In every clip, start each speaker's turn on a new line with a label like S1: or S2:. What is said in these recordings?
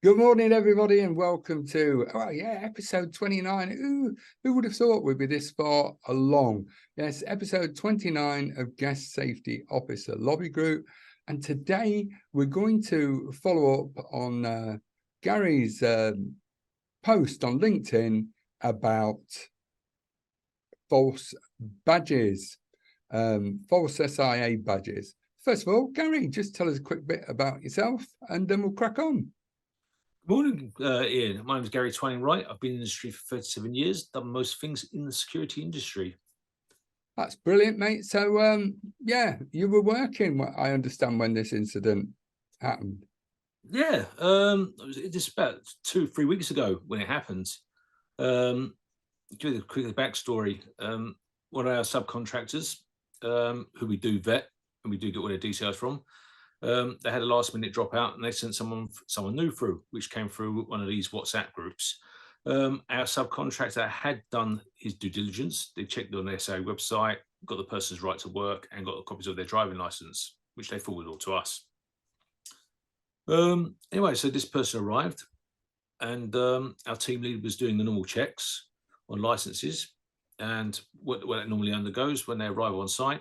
S1: Good morning, everybody, and welcome to, episode 29. Who would have thought we'd be this far along? Yes, episode 29 of Guest Safety Officer Lobby Group. And today we're going to follow up on Gary's post on LinkedIn about false badges, false SIA badges. First of all, Gary, just tell us a quick bit about yourself and then we'll crack on.
S2: Good morning, Ian. My name is Gary Twining-Wright. I've been in the industry for 37 years, done most things in the security industry.
S1: That's brilliant, mate. So, yeah, you were working, I understand, when this incident happened.
S2: Yeah, it was just about 2-3 weeks ago when it happened. Give you a quick backstory. One of our subcontractors, who we do vet, and we do get all their details from, they had a last-minute dropout, and they sent someone new through, which came through one of these WhatsApp groups. Our subcontractor had done his due diligence. They checked on the SIA website, got the person's right to work, and got copies of their driving license, which they forwarded all to us. Anyway, so this person arrived, and our team lead was doing the normal checks on licenses, and what it normally undergoes when they arrive on site.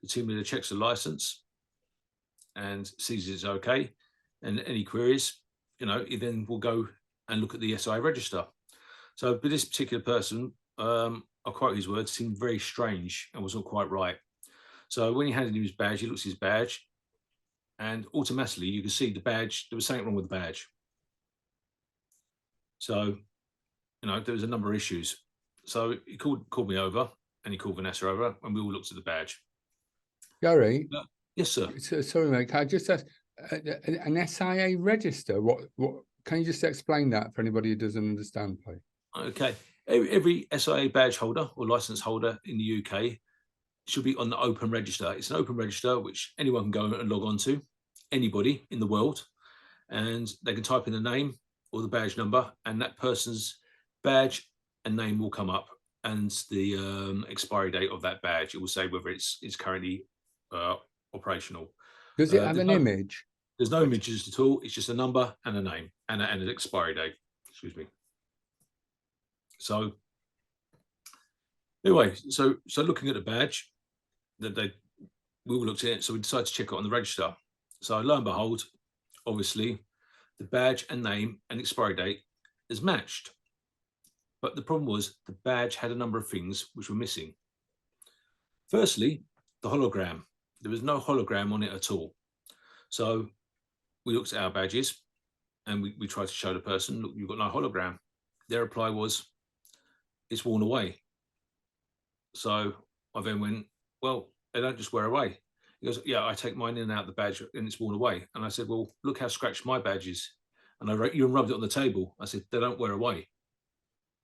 S2: The team leader checks the license and sees it's okay, and any queries, he then will go and look at the SI register. So, but this particular person, I'll quote his words, seemed very strange and wasn't quite right. So when he handed him his badge, he looks at his badge, and automatically you can see the badge. There was something wrong with the badge. So, there was a number of issues. So he called me over, and he called Vanessa over, and we all looked at the badge.
S1: Gary?
S2: Yes, sir.
S1: Sorry, mate. Can I just ask, an SIA register? What? Can you just explain that for anybody who doesn't understand, please?
S2: Okay. Every SIA badge holder or license holder in the UK should be on the open register. It's an open register which anyone can go and log on to, anybody in the world, and they can type in the name or the badge number, and that person's badge and name will come up, and the expiry date of that badge. It will say whether it's currently operational.
S1: Does it have an image?
S2: There's no images at all. It's just a number and a name and an expiry date. Excuse me. So anyway, so looking at the badge, we all looked at it, so we decided to check it on the register. So lo and behold, obviously, the badge and name and expiry date is matched. But the problem was the badge had a number of things which were missing. Firstly, the hologram. There was no hologram on it at all. So we looked at our badges and we tried to show the person, look, you've got no hologram. Their reply was, it's worn away. So I then went, well, they don't just wear away. He goes, yeah, I take mine in and out the badge and it's worn away. And I said, well, look how scratched my badge is. And I rubbed it on the table. I said, they don't wear away.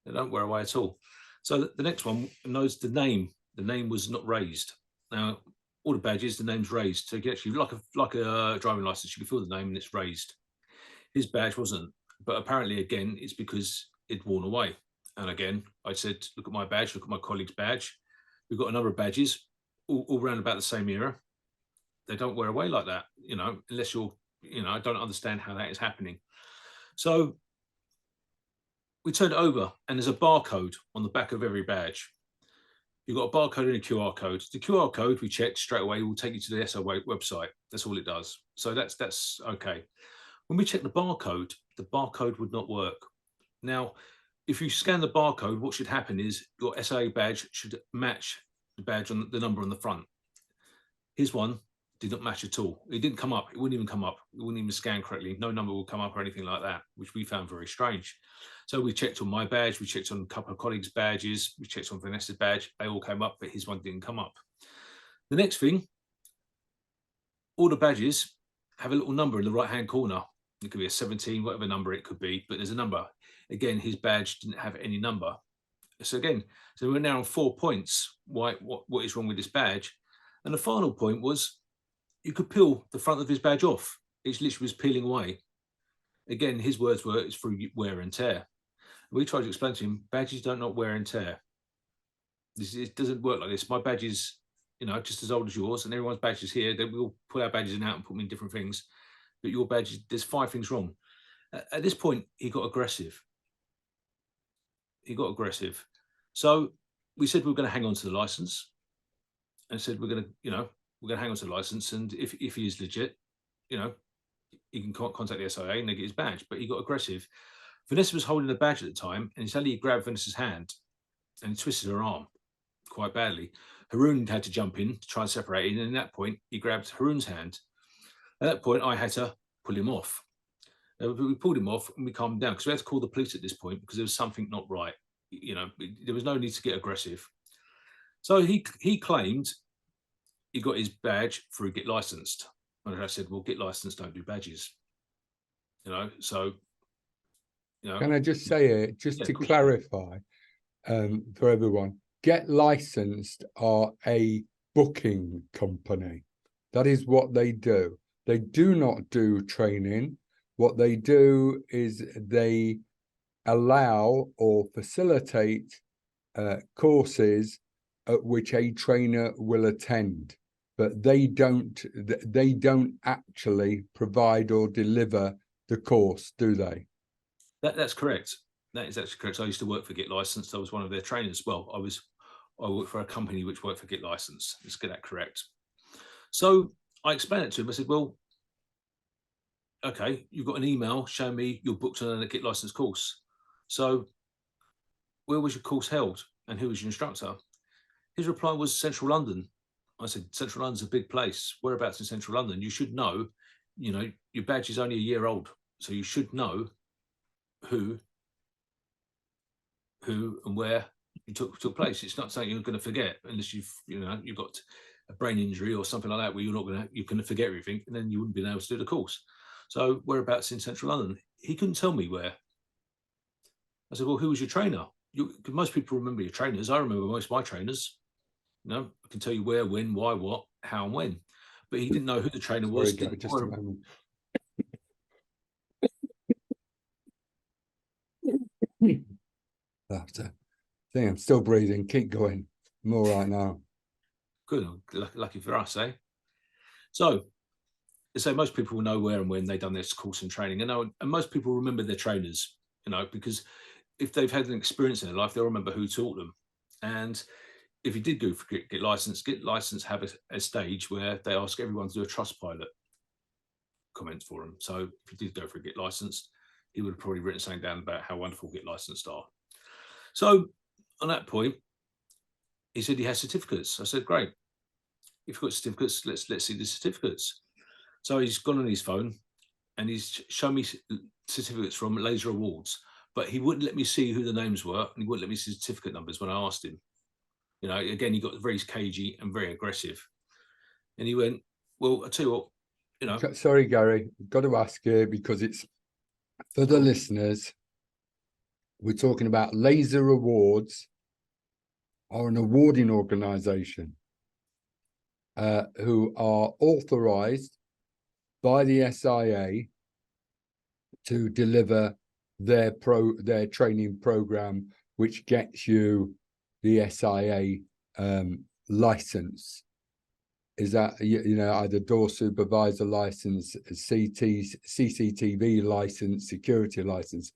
S2: They don't wear away at all. So the next one knows the name. The name was not raised. Now, all the badges, the name's raised. So you can actually, like a driving license, you can feel the name and it's raised. His badge wasn't. But apparently, again, it's because it'd worn away. And again, I said, look at my badge, look at my colleague's badge. We've got a number of badges, all around about the same era. They don't wear away like that, unless you're, I don't understand how that is happening. So we turned it over, and there's a barcode on the back of every badge. You've got a barcode and a QR code. The QR code we checked straight away will take you to the SIA website. That's all it does. So that's okay. When we checked the barcode would not work. Now, if you scan the barcode, what should happen is your SIA badge should match the badge on the number on the front. His one did not match at all. It didn't come up. It wouldn't even come up. It wouldn't even scan correctly. No number will come up or anything like that, which we found very strange. So we checked on my badge. We checked on a couple of colleagues' badges. We checked on Vanessa's badge. They all came up, but his one didn't come up. The next thing, all the badges have a little number in the right-hand corner. It could be a 17, whatever number it could be, but there's a number. Again, his badge didn't have any number. So we're now on 4 points. What is wrong with this badge? And the final point was, you could peel the front of his badge off. It literally was peeling away. Again, his words were, it's through wear and tear. We tried to explain to him, badges don't not wear and tear. It doesn't work like this. My badge is, just as old as yours, and everyone's badge is here. Then we'll pull our badges in out and put them in different things. But your badge, there's 5 things wrong. At this point, he got aggressive. So we said we were going to hang on to the license, and said we're going to hang on to the license, and if he is legit, he can contact the SIA and they get his badge. But he got aggressive. Vanessa was holding the badge at the time, and suddenly he grabbed Vanessa's hand and he twisted her arm quite badly. Haroon had to jump in to try and separate it, and at that point he grabbed Haroon's hand. At that point, I had to pull him off. We pulled him off and we calmed him down, because we had to call the police at this point because there was something not right. There was no need to get aggressive. So he claimed he got his badge through Get Licensed. And I said, well, Get Licensed don't do badges. So
S1: Can I just say it, just to clarify for everyone, Get Licensed are a booking company. That is what they do. They do not do training. What they do is they allow or facilitate courses at which a trainer will attend, but they don't actually provide or deliver the course, do they?
S2: That's correct. That is actually correct. I used to work for Get Licensed. I was one of their trainers. Well, I worked for a company which worked for Get Licensed. Let's get that correct. So I explained it to him. I said, well, okay, you've got an email showing me you're booked on a Get Licensed course. So where was your course held and who was your instructor? His reply was Central London. I said, Central London's a big place. Whereabouts in Central London? You should know, your badge is only a year old. So you should know who and where you took place. It's not something you're going to forget unless you've got a brain injury or something like that, where you're going to forget everything, and then you wouldn't be able to do the course. So whereabouts in Central London? He couldn't tell me where. I said, well, who was your trainer? Most people remember your trainers. I remember most of my trainers. I can tell you where, when, why, what, how, and when. But he didn't know who the trainer was.
S1: Sorry, just a moment. I think I'm still breathing. Keep going. I'm all right now.
S2: Good. Lucky for us, eh? So most people will know where and when they've done this course and training. And most people remember their trainers, because if they've had an experience in their life, they'll remember who taught them. And if you did go for Get Licensed have a stage where they ask everyone to do a Trustpilot comment for them. So if you did go for Get Licensed, he would have probably written something down about how wonderful Get Licensed are. So on that point, he said he has certificates. I said, great. If you've got certificates, let's see the certificates. So he's gone on his phone and he's shown me certificates from Laser Awards, but he wouldn't let me see who the names were, and he wouldn't let me see certificate numbers when I asked him. Again, he got very cagey and very aggressive. And he went, well, I tell you what,
S1: Sorry, Gary, I've got to ask you, because it's for the listeners. We're talking about Laser Awards, are an awarding organisation who are authorised by the SIA to deliver their training program, which gets you the SIA license. Is that either door supervisor license, CCTV license, security license?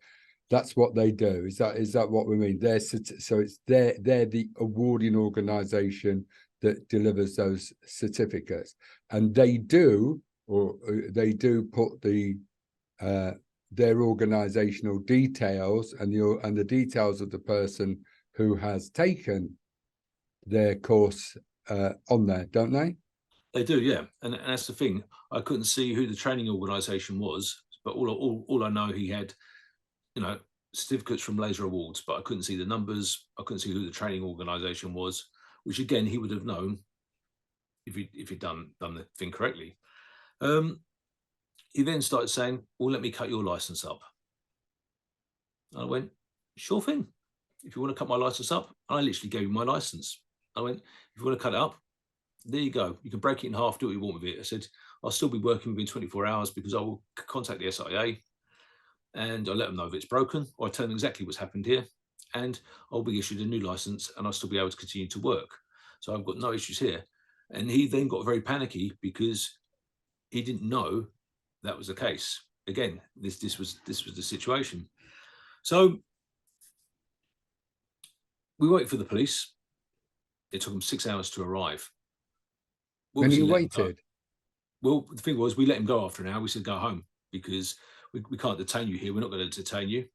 S1: That's what they do. Is that what we mean? They're the awarding organisation that delivers those certificates, and they do put their organisational details and the details of the person who has taken their course on there, don't they?
S2: They do, yeah. And that's the thing. I couldn't see who the training organisation was, but all I know, he had, certificates from Laser Awards, but I couldn't see the numbers. I couldn't see who the training organisation was, which again he would have known if he'd done the thing correctly. He then started saying, well, let me cut your license up. And I went, sure thing. If you want to cut my license up, I literally gave him my license. I went, if you want to cut it up, there you go. You can break it in half, do what you want with it. I said, I'll still be working within 24 hours because I will contact the SIA and I'll let them know if it's broken, or I tell them exactly what's happened here, and I'll be issued a new license and I'll still be able to continue to work. So I've got no issues here. And he then got very panicky because he didn't know that was the case. again, this was the situation. So we waited for the police. It took them 6 hours to arrive. We
S1: And you
S2: obviously let them go.
S1: waited.
S2: Well, the thing was, we let him go after an hour. We said, go home, because we can't detain you here. We're not going to detain you.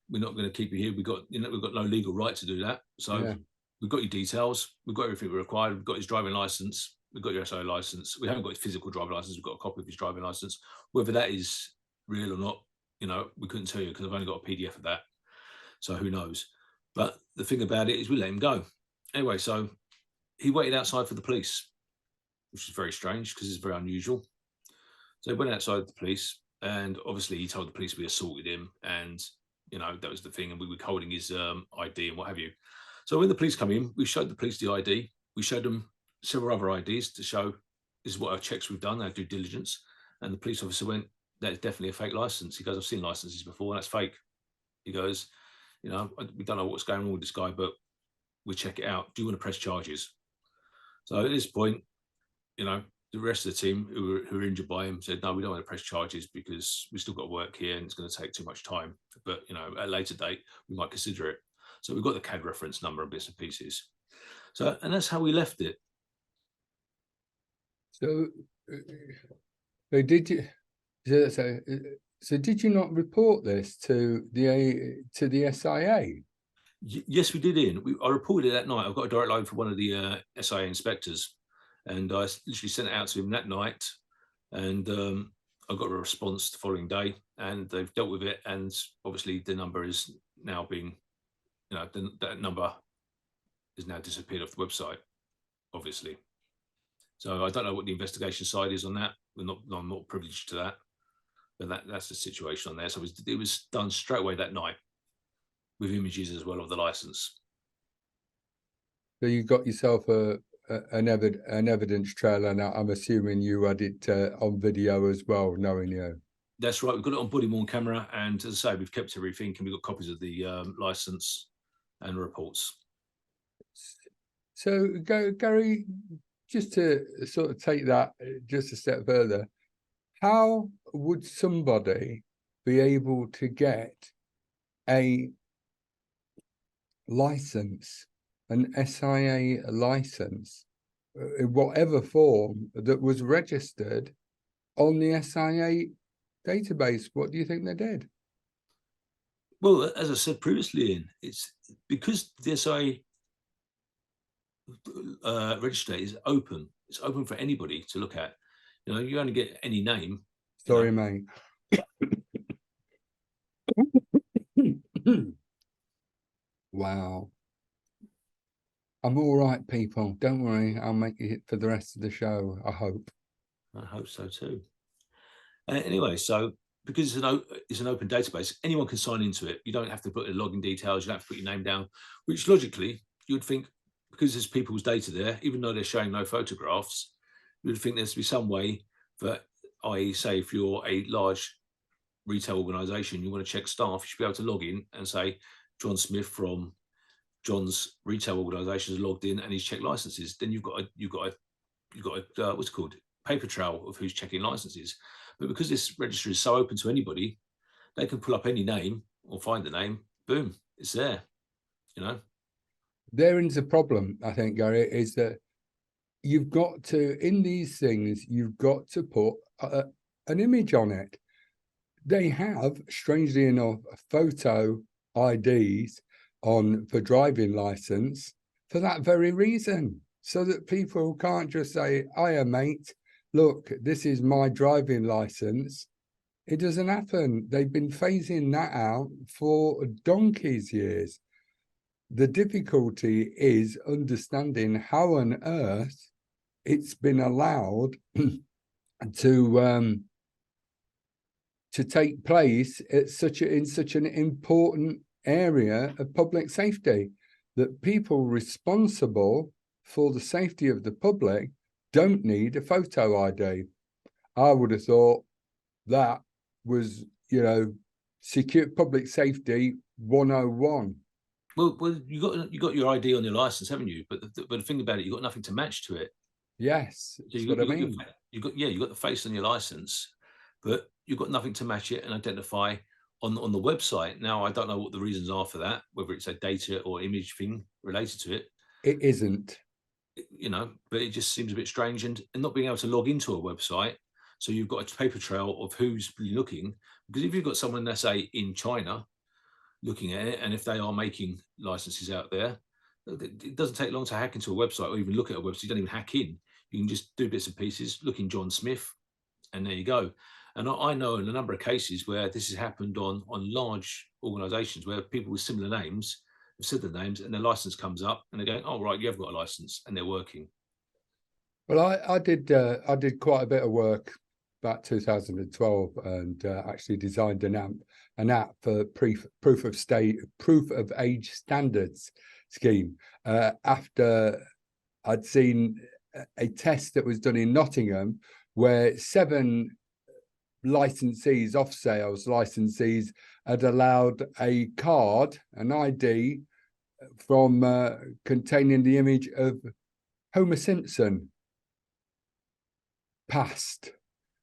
S2: We're not going to keep you here. We've got no legal right to do that. So
S1: Yeah.
S2: we've got your details. We've got everything we required. We've got his driving license. We've got your SIA license. We haven't got his physical driving license. We've got a copy of his driving license. Whether that is real or not, we couldn't tell you, because I've only got a PDF of that. So who knows? But the thing about it is, we let him go. Anyway, so he waited outside for the police, which is very strange because it's very unusual. So he went outside the police, and obviously he told the police we assaulted him, and that was the thing, and we were holding his ID and what have you. So when the police come in, we showed the police the ID. We showed them several other IDs to show this is what our checks we've done, our due diligence. And the police officer went, "That is definitely a fake license." He goes, "I've seen licenses before, and that's fake." He goes, "We don't know what's going on with this guy, but we'll check it out. Do you want to press charges?" So at this point, the rest of the team who were injured by him said, "No, we don't want to press charges because we still got work here and it's going to take too much time. But, at a later date, we might consider it." So we've got the CAD reference number and bits and pieces. So, and that's how we left it.
S1: So, did you? So did you not report this to the SIA?
S2: Yes, we did, Ian. I reported it that night. I've got a direct line for one of the SIA inspectors, and I literally sent it out to him that night, and I got a response the following day, and they've dealt with it. And obviously, the number is now being, that number is now disappeared off the website, obviously. So I don't know what the investigation side is on that. I'm not privileged to that, but that's the situation on there. So it was done straight away that night, with images as well of the license.
S1: So you got yourself an evidence trail, and I'm assuming you had it on video as well, knowing you.
S2: That's right. We've got it on body worn camera, and as I say, we've kept everything, and we've got copies of the license and reports.
S1: So, Gary, just to sort of take that just a step further, how would somebody be able to get a license, an SIA license, in whatever form, that was registered on the SIA database? What do you think they did?
S2: Well, as I said previously, Ian, it's because the SIA register is open. It's open for anybody to look at. You only get any name.
S1: Sorry, mate. Wow. I'm all right, people. Don't worry. I'll make it for the rest of the show, I hope.
S2: I hope so too. Anyway, so because it's an open database, anyone can sign into it. You don't have to put the login details. You don't have to put your name down, which logically you would think, because there's people's data there, even though they're showing no photographs, you would think there's to be some way that, i.e., say, if you're a large retail organization, you want to check staff, you should be able to log in and say, John Smith from John's retail organization has logged in and he's checked licenses. Then you've got a what's it called, paper trail of who's checking licenses. But because this register is so open to anybody, they can pull up any name or find the name. Boom, it's there.
S1: There's a problem, I think, Gary, is that you've got to, in these things, you've got to put an image on it. They have, strangely enough, photo IDs for driving license for that very reason, so that people can't just say, "Hiya, mate, look, this is my driving license." It doesn't happen. They've been phasing that out for donkey's years. The difficulty is understanding how on earth it's been allowed to take place at in such an important area of public safety, that people responsible for the safety of the public don't need a photo ID. I would have thought that was, secure public safety 101.
S2: Well, you got your ID on your license, haven't you? But the thing about it, you got nothing to match to it.
S1: Yes, that's what I mean.
S2: You got the face on your license, but you've got nothing to match it and identify on the website. Now, I don't know what the reasons are for that, whether it's a data or image thing related to it.
S1: It isn't.
S2: You know, but it just seems a bit strange, and not being able to log into a website. So you've got a paper trail of who's looking, because if you've got someone, let's say in China, looking at it, and if they are making licenses out there, it doesn't take long to hack into a website or even look at a website. You don't even hack in. You can just do bits and pieces, look in John Smith, and there you go. And I know in a number of cases where this has happened on large organizations where people with similar names have said the names and their license comes up and they're going, oh, right, you have got a license, and they're working.
S1: Well, I did quite a bit of work about 2012 and actually designed an app for proof of age standards scheme after I'd seen a test that was done in Nottingham where 7 licensees, off sales licensees, had allowed a card, an ID from containing the image of Homer Simpson passed,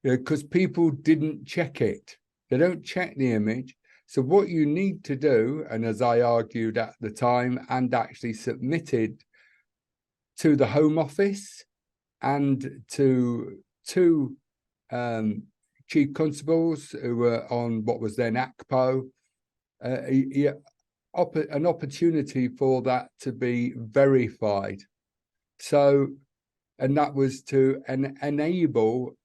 S1: because people didn't check it. They don't check the image. So what you need to do, and as I argued at the time and actually submitted to the Home Office and to 2 chief constables who were on what was then ACPO, an opportunity for that to be verified. So, and that was to enable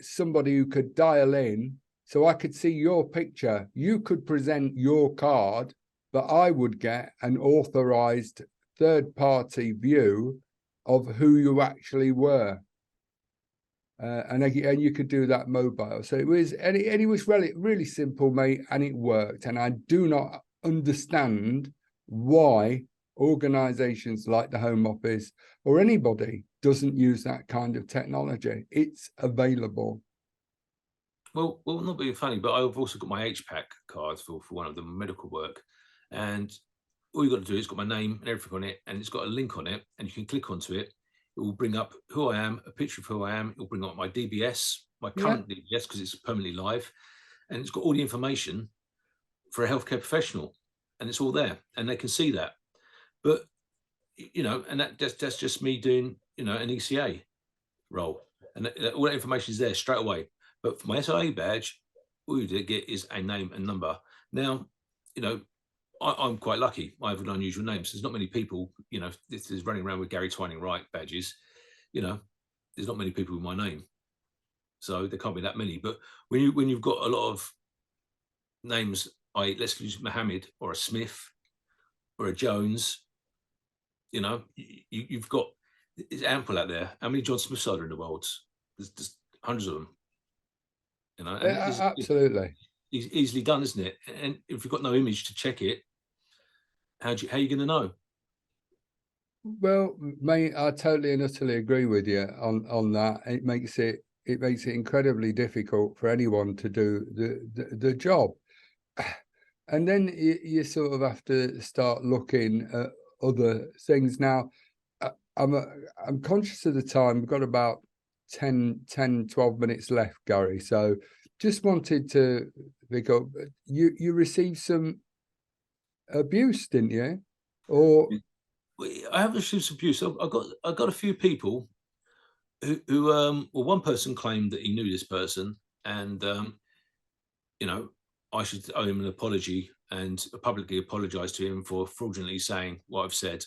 S1: somebody who could dial in, so I could see your picture. You could present your card, but I would get an authorized third-party view of who you actually were. And you could do that mobile. So it was, and it was really simple, mate, and it worked. And I do not understand why organizations like the Home Office or anybody doesn't use that kind of technology. It's available.
S2: Well, not being funny, but I've also got my HPAC cards for one of them, medical work, and all you've got to do is got my name and everything on it, and it's got a link on it, and you can click onto it. It will bring up who I am, a picture of who I am. It will bring up my DBS, my current DBS, because it's permanently live, and it's got all the information for a healthcare professional, and it's all there, and they can see that. But you know, and that's just me doing, you know, an ECA role, and all that information is there straight away. But for my SIA badge, all you get is a name and number. Now, you know, I'm quite lucky. I have an unusual name. So there's not many people, you know, this is running around with Gary Twining Wright badges. You know, there's not many people with my name. So there can't be that many. But when you've got a lot of names, let's use Mohammed or a Smith or a Jones, you know, you've got, it's ample out there. How many John Smiths are there in the world? There's hundreds of them. You know, and
S1: absolutely.
S2: It's easily done, isn't it? And if you've got no image to check it, how are you going to know?
S1: Well, mate, I totally and utterly agree with you on that. It makes it incredibly difficult for anyone to do the job. And then you sort of have to start looking at other things. Now, I'm conscious of the time. We've got about 10, 12 minutes left, Gary. So just wanted to pick up, you received some abuse, didn't you? Or
S2: I have received some abuse. I got a few people who well, one person claimed that he knew this person, and you know, I should owe him an apology and publicly apologize to him for fraudulently saying what I've said.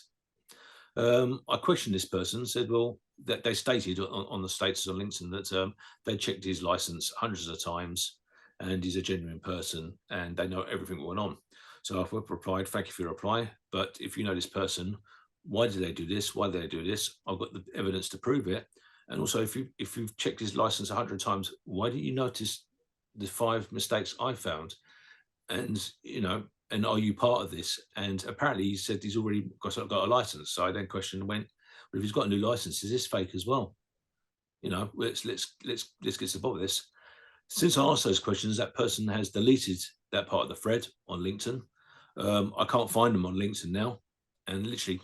S2: I questioned this person, said, well, that they stated on the status on LinkedIn that they checked his license hundreds of times and he's a genuine person and they know everything that went on. So I've replied, thank you for your reply. But if you know this person, why did they do this? Why did they do this? I've got the evidence to prove it. And also, if you've checked his license 100 times, why didn't you notice the 5 mistakes I found? And, you know, and are you part of this? And apparently he said he's already got a license. So I then questioned and went, well, if he's got a new license, is this fake as well? You know, let's get to the bottom of this. Since I asked those questions, that person has deleted that part of the thread on LinkedIn. I can't find them on LinkedIn now, and literally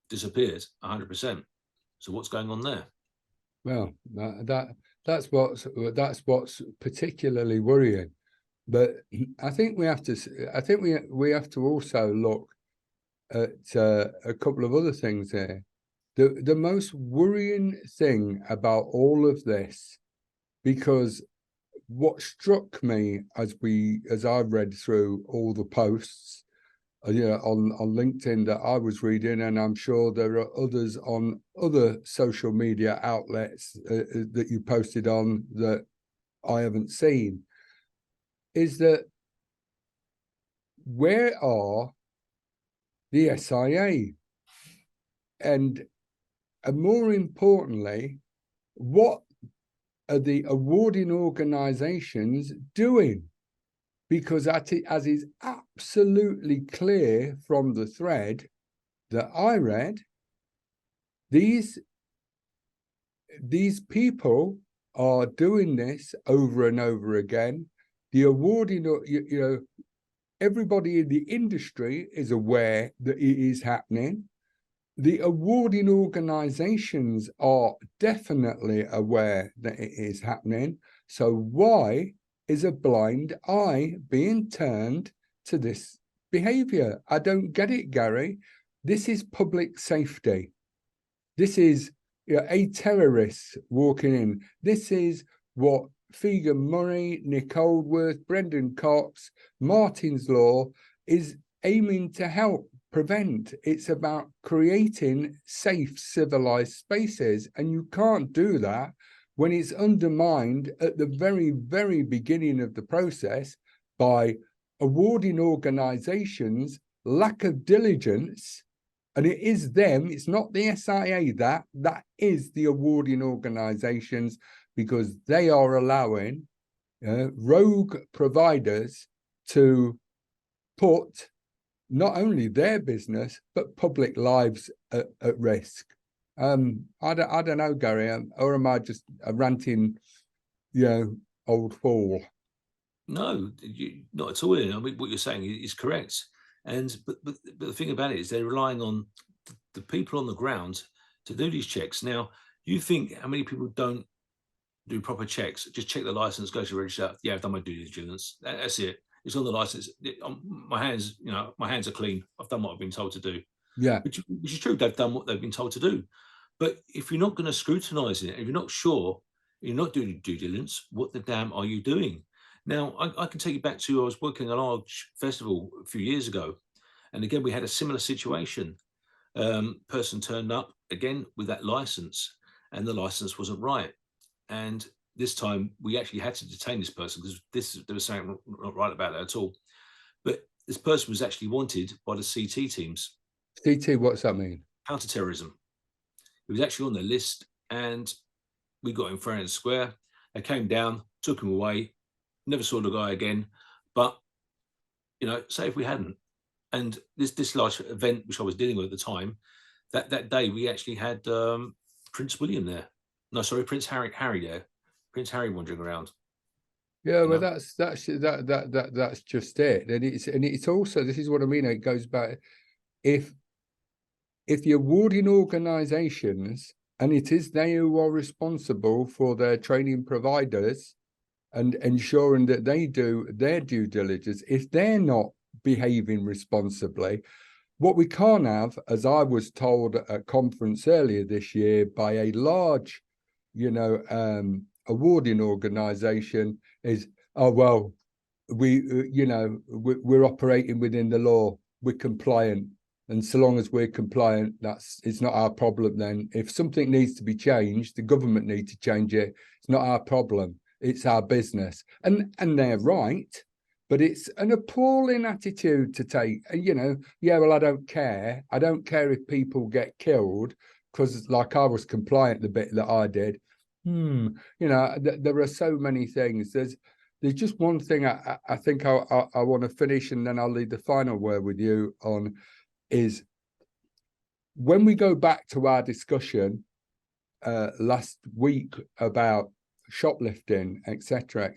S2: disappeared 100%. So what's going on there?
S1: Well, That's what's particularly worrying. But I think we have to also look at a couple of other things here. The most worrying thing about all of this, because what struck me as I read through all the posts, on LinkedIn that I was reading, and I'm sure there are others on other social media outlets that you posted on that I haven't seen, is that where are the SIA? And more importantly, what are the awarding organizations doing? Because as is absolutely clear from the thread that I read, these people are doing this over and over again. The awarding, everybody in the industry is aware that it is happening. The awarding organizations are definitely aware that it is happening. So why is a blind eye being turned to this behavior? I don't get it, Gary. This is public safety. This is a terrorist walking in. This is what Fegan Murray, Nick Oldworth, Brendan Cox, Martyns Law is aiming to help prevent. It's about creating safe, civilized spaces. And you can't do that when it's undermined at the very, very beginning of the process by awarding organizations lack of diligence. And it is them, it's not the SIA, that is the awarding organizations, because they are allowing rogue providers to put not only their business, but public lives at risk. I don't know, Gary, or am I just a ranting, old fool?
S2: No, not at all. I mean, what you're saying is correct. But the thing about it is they're relying on the people on the ground to do these checks. Now, you think how many people don't do proper checks? Just check the license, go to register. Yeah, I've done my due diligence. That's it. It's on the license. My hands, my hands are clean. I've done what I've been told to do.
S1: Yeah,
S2: which is true. They've done what they've been told to do. But if you're not going to scrutinise it, if you're not sure, you're not doing due diligence, what the damn are you doing? Now, I can take you back to, I was working at a large festival a few years ago. And again, we had a similar situation. Person turned up again with that license, and the license wasn't right. And this time we actually had to detain this person because there was something not right about that at all. But this person was actually wanted by the CT teams.
S1: CT, what's that mean?
S2: Counter-terrorism. He was actually on their list, and we got him fair and square. They came down, took him away, never saw the guy again. But, say if we hadn't, and this large event, which I was dealing with at the time, that day we actually had Prince William there. No, sorry, Prince Harry there. Prince Harry wandering around.
S1: Yeah, well, that's just it. And it's also, this is what I mean. It goes back, if the awarding organizations, and it is they who are responsible for their training providers and ensuring that they do their due diligence, if they're not behaving responsibly, what we can't have, as I was told at a conference earlier this year by a large, awarding organization, is, oh, well, we're operating within the law, we're compliant. And so long as we're compliant, it's not our problem then. If something needs to be changed, the government needs to change it. It's not our problem. It's our business. And they're right, but it's an appalling attitude to take. Well, I don't care. I don't care if people get killed because, like, I was compliant the bit that I did. There are so many things. There's just one thing I think I want to finish, and then I'll leave the final word with you on, is when we go back to our discussion last week about shoplifting, etc.,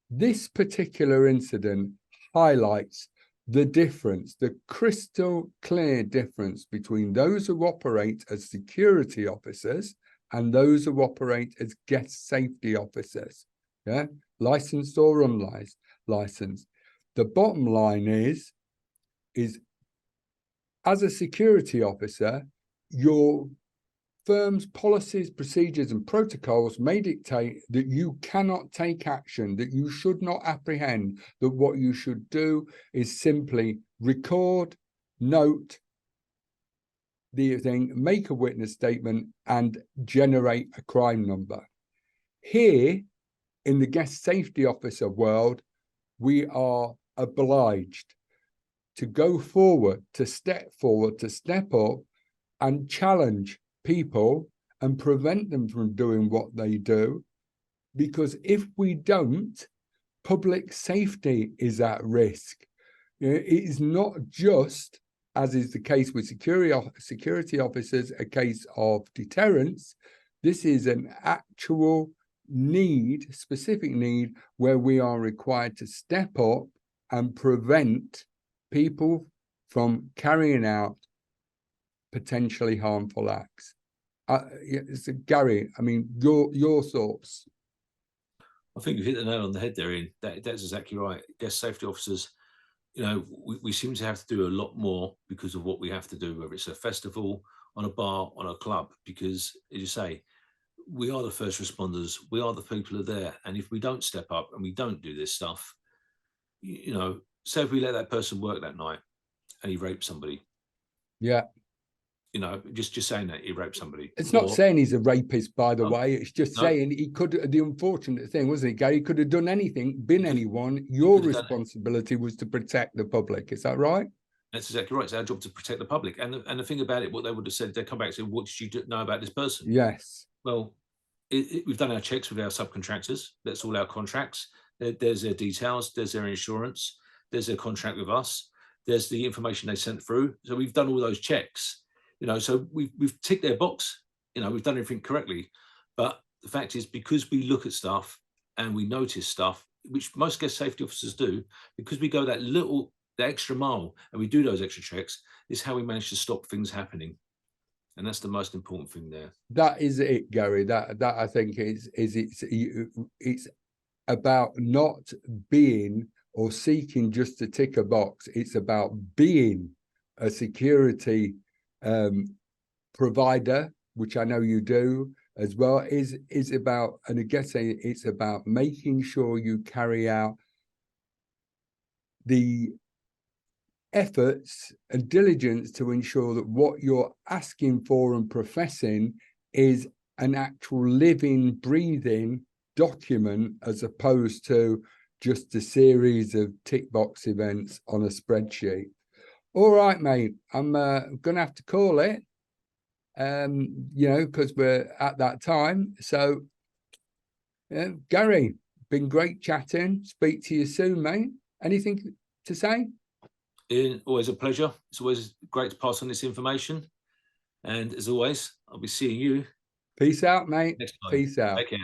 S1: this particular incident highlights the difference, the crystal clear difference between those who operate as security officers and those who operate as guest safety officers, yeah, licensed or unlicensed. The bottom line is as a security officer, your firm's policies, procedures, and protocols may dictate that you cannot take action, that you should not apprehend, that what you should do is simply record, note the thing, make a witness statement, and generate a crime number. Here, in the guest safety officer world, we are obliged to go forward, to step up and challenge people and prevent them from doing what they do. Because if we don't, public safety is at risk. It is not just, as is the case with security officers, a case of deterrence. This is an actual need, specific need, where we are required to step up and prevent people from carrying out potentially harmful acts. So Gary, I mean, your thoughts?
S2: I think you hit the nail on the head there, Ian. That's exactly right. Guest safety officers, you know, we seem to have to do a lot more because of what we have to do, whether it's a festival, on a bar, on a club, because, as you say, we are the first responders. We are the people who are there. And if we don't step up and we don't do this stuff, you know, say if we let that person work that night and he raped somebody.
S1: Yeah.
S2: You know, just saying that he raped somebody.
S1: It's not saying he's a rapist, by the way. It's just saying he could. The unfortunate thing, wasn't it, Gary? He could have done anything, been anyone. Your responsibility was to protect the public. Is that right?
S2: That's exactly right. It's our job to protect the public. And the thing about it, what they would have said, they come back and say, "What did you know about this person?"
S1: Yes.
S2: Well, we've done our checks with our subcontractors. That's all our contracts. There's their details. There's their insurance. There's their contract with us. There's the information they sent through. So we've done all those checks. You know, so we've ticked their box. You know, we've done everything correctly. But the fact is, because we look at stuff and we notice stuff, which most guest safety officers do, because we go the extra mile and we do those extra checks, is how we manage to stop things happening. And that's the most important thing there.
S1: That is it, Gary. That I think it's about not being or seeking just to tick a box. It's about being a security provider, which I know you do as well, is about, and again, it's about making sure you carry out the efforts and diligence to ensure that what you're asking for and professing is an actual living, breathing document, as opposed to just a series of tick box events on a spreadsheet. All right, mate, I'm gonna have to call it, you know, because we're at that time. So Gary, been great chatting. Speak to you soon, mate. Anything to say?
S2: Ian, always a pleasure. It's always great to pass on this information. And as always, I'll be seeing you.
S1: Peace out, mate.
S2: Next time.
S1: Peace out.
S2: Take care.